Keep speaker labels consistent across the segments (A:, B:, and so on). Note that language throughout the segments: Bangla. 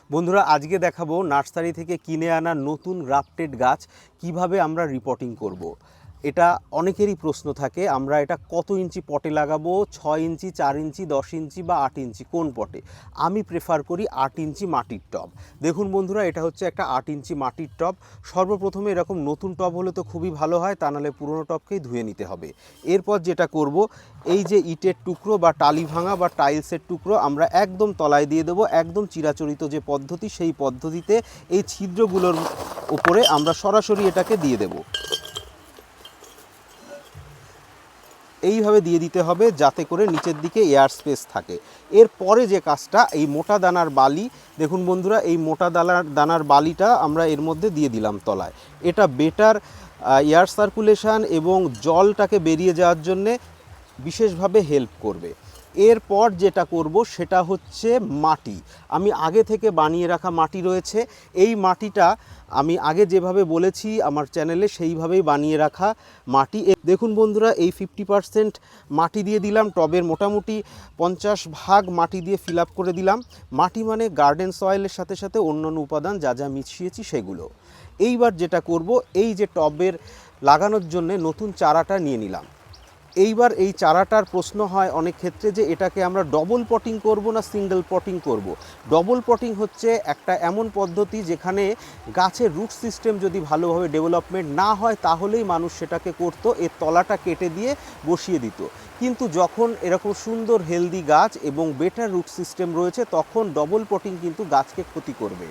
A: বন্ধুরা আজকে দেখাবো নার্সারি থেকে কিনে আনা নতুন গ্রাফটেড গাছ কিভাবে আমরা রিপোর্টিং করব। এটা অনেকেরই প্রশ্ন থাকে, আমরা এটা কত ইঞ্চি পটে লাগাবো, 6 ইঞ্চি, 4 ইঞ্চি, 10 ইঞ্চি বা 8 ইঞ্চি কোন পটে। আমি প্রেফার করি 8 ইঞ্চি মাটির টব। দেখুন বন্ধুরা, এটা হচ্ছে একটা 8 ইঞ্চি মাটির টব। সর্বপ্রথমে এরকম নতুন টব হলে তো খুবই ভালো হয়, তা নাহলে পুরনো টবকেই ধুয়ে নিতে হবে। এরপর যেটা করব, এই যে ইটের টুকরো বা টালি ভাঙা বা টাইলসের টুকরো আমরা একদম তলায় দিয়ে দেবো। একদম চিরাচরিত যে পদ্ধতি, সেই পদ্ধতিতে এই ছিদ্রগুলোর উপরে আমরা সরাসরি এটাকে দিয়ে দেব। এইভাবে দিয়ে দিতে হবে যাতে করে নিচের দিকে এয়ার স্পেস থাকে। এরপরে যে কাজটা, এই মোটা দানার বালি, দেখুন বন্ধুরা, এই মোটা দানার বালিটা আমরা এর মধ্যে দিয়ে দিলাম তলায়। এটা বেটার এয়ার সার্কুলেশন এবং জলটাকে বেরিয়ে যাওয়ার জন্যে বিশেষভাবে হেল্প করবে। এরপর যেটা করব সেটা হচ্ছে মাটি। আমি আগে থেকে বানিয়ে রাখা মাটি রয়েছে। এই মাটিটা আমি আগে যেভাবে বলেছি আমার চ্যানেলে, সেইভাবেই বানিয়ে রাখা মাটি। দেখুন বন্ধুরা, এই 50% মাটি দিয়ে দিলাম টবের, মোটামুটি 50 ভাগ মাটি দিয়ে ফিল আপ করে দিলাম। মাটি মানে গার্ডেন সয়েলের সাথে সাথে অন্যান্য উপাদান যা যা মিশিয়েছি সেগুলো। এইবার যেটা করব, এই যে টবের লাগানোর জন্য নতুন চারাটা নিয়ে নিলাম। এইবার এই চারাটার প্রশ্ন হয় অনেক ক্ষেত্রে যে এটাকে আমরা ডবল পটিং করব না সিঙ্গেল পটিং করব। ডবল পটিং হচ্ছে একটা এমন পদ্ধতি যেখানে গাছের রুট সিস্টেম যদি ভালোভাবে ডেভেলপমেন্ট না হয় তাহলেই মানুষ সেটাকে করত, এর তলাটা কেটে দিয়ে বসিয়ে দিত। কিন্তু যখন এরকম সুন্দর হেলদি গাছ এবং বেটার রুট সিস্টেম রয়েছে, তখন ডবল পটিং কিন্তু গাছকে ক্ষতি করবে।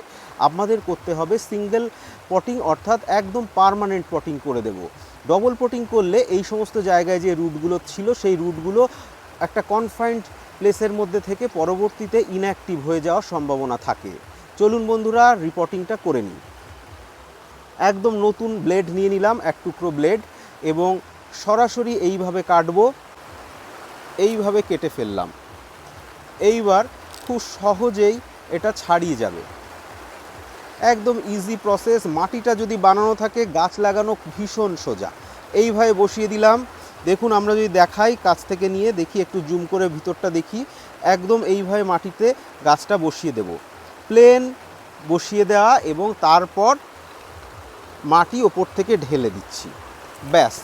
A: আমাদের করতে হবে সিঙ্গেল পটিং, অর্থাৎ একদম পার্মানেন্ট পটিং করে দেব। ডবল পটিং করলে এই সমস্ত জায়গায় যে রুটগুলো ছিল সেই রুটগুলো একটা কনফাইন্ড প্লেসের মধ্যে থেকে পরবর্তীতে ইনঅ্যাক্টিভ হয়ে যাওয়ার সম্ভাবনা থাকে। চলুন বন্ধুরা, রিপোর্টিংটা করে নিই। একদম নতুন ব্লেড নিয়ে নিলাম, এক টুকরো ব্লেড, এবং সরাসরি এইভাবে কাটবো। এইভাবে কেটে ফেললাম। এইবার খুব সহজেই এটা ছাড়িয়ে যাবে। একদম ইজি প্রসেস। মাটিটা যদি বানানো থাকে, গাছ লাগানো ভীষণ সোজা। এইভাবে বসিয়ে দিলাম। দেখুন, আমরা যদি দেখাই কাছ থেকে নিয়ে দেখি, একটু জুম করে ভিতরটা দেখি, একদম এইভাবে মাটিতে গাছটা বসিয়ে দেব। প্লেন বসিয়ে দেওয়া এবং তারপর মাটি ওপর থেকে ঢেলে দিচ্ছি। ব্যাস,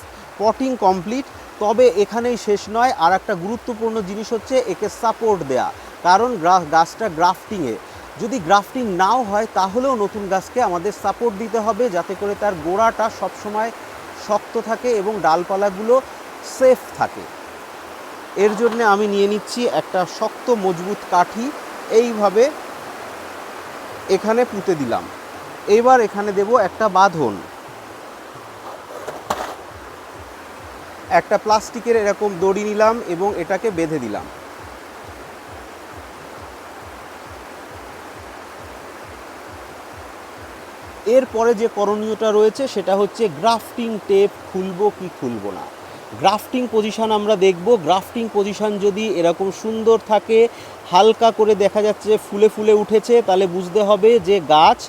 A: পটিং কমপ্লিট। তবে এখানেই শেষ নয়, আর একটা গুরুত্বপূর্ণ জিনিস হচ্ছে একে সাপোর্ট দেয়া। কারণ গাছটা গ্রাফটিংয়ে, যদি গ্রাফটিং নাও হয় তাহলেও নতুন গাছকে আমাদের সাপোর্ট দিতে হবে যাতে করে তার গোড়াটা সবসময় শক্ত থাকে এবং ডালপালাগুলো সেফ থাকে। এর জন্য আমি নিয়ে নিচ্ছি একটা শক্ত মজবুত কাঠি, এইভাবে এখানে পুঁতে দিলাম। এবার এখানে দেব একটা বাঁধন। একটা প্লাস্টিকের এরকম দড়ি নিলাম এবং এটাকে বেঁধে দিলাম। এরপরে যে করণীয়টা রয়েছে সেটা হচ্ছে গ্রাফটিং টেপ খুলবো কি খুলবো না। গ্রাফটিং পজিশন আমরা দেখব। গ্রাফটিং পজিশন যদি এরকম সুন্দর থাকে, হালকা করে দেখা যাচ্ছে ফুলে ফুলে উঠেছে, তাহলে বুঝতে হবে যে গাছ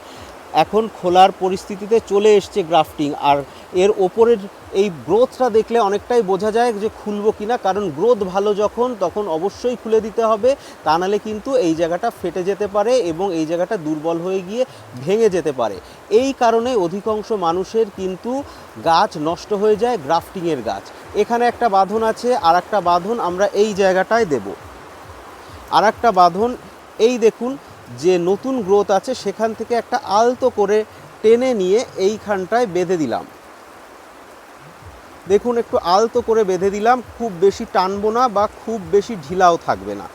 A: এখন খোলার পরিস্থিতিতে চলে এসছে গ্রাফটিং। আর এর ওপরের এই গ্রোথটা দেখলে অনেকটাই বোঝা যায় যে খুলবো কিনা, কারণ গ্রোথ ভালো যখন, তখন অবশ্যই খুলে দিতে হবে। তা নাহলে কিন্তু এই জায়গাটা ফেটে যেতে পারে এবং এই জায়গাটা দুর্বল হয়ে গিয়ে ভেঙে যেতে পারে। এই কারণে অধিকাংশ মানুষের কিন্তু গাছ নষ্ট হয়ে যায়, গ্রাফটিংয়ের গাছ। এখানে একটা বাঁধন আছে, আর একটা বাঁধন আমরা এই জায়গাটায় দেব। আর একটা বাঁধন, এই দেখুন যে নতুন গ্রোথ আছে সেখান থেকে একটা আলতো করে টেনে নিয়ে এইখানটায় বেঁধে দিলাম। দেখুন, একটু আলতো করে বেঁধে দিলাম, খুব বেশি টানবো না বা খুব বেশি ঢিলাও থাকবে না।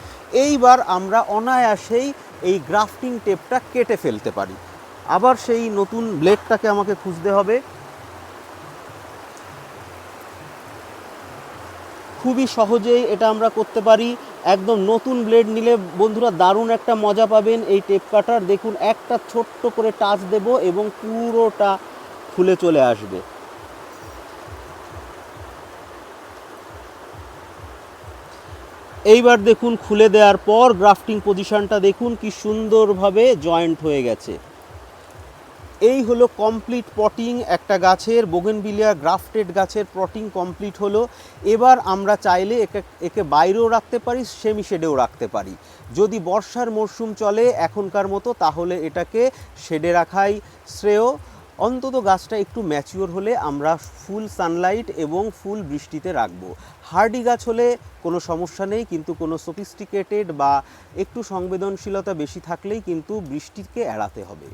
A: এইবার আমরা অনায়াসেই এই গ্রাফটিং টেপটা কেটে ফেলতে পারি। আবার সেই নতুন ব্লেডটাকে আমাকে খুঁজতে হবে। খুবই সহজেই এটা আমরা করতে পারি। একদম নতুন ব্লেড নিলে বন্ধুরা দারুণ একটা মজা পাবেন এই টেপ কাটার। দেখুন, একটা ছোট্ট করে টাচ দেব এবং পুরোটা খুলে চলে আসবে। এইবার দেখুন, খুলে দেওয়ার পর গ্রাফটিং পজিশনটা দেখুন কি সুন্দরভাবে জয়েন্ট হয়ে গেছে। এই হলো কমপ্লিট পটিং একটা গাছের, বোগেনভিলিয়া গ্রাফটেড গাছের পটিং কমপ্লিট হলো। এবার আমরা চাইলে একে বাইরেও রাখতে পারি, সেমি শেডেও রাখতে পারি। যদি বর্ষার মরশুম চলে এখনকার মতো, তাহলে এটাকে শেডে রাখাই শ্রেয়। অন্তত গাছটা একটু ম্যাচিওর হলে আমরা ফুল সানলাইট এবং ফুল বৃষ্টিতে রাখবো। হার্ডি গাছ হলে কোনো সমস্যা নেই, কিন্তু কোনো সফিস্টিকেটেড বা একটু সংবেদনশীলতা বেশি থাকলেই কিন্তু বৃষ্টিকে এড়াতে হবে।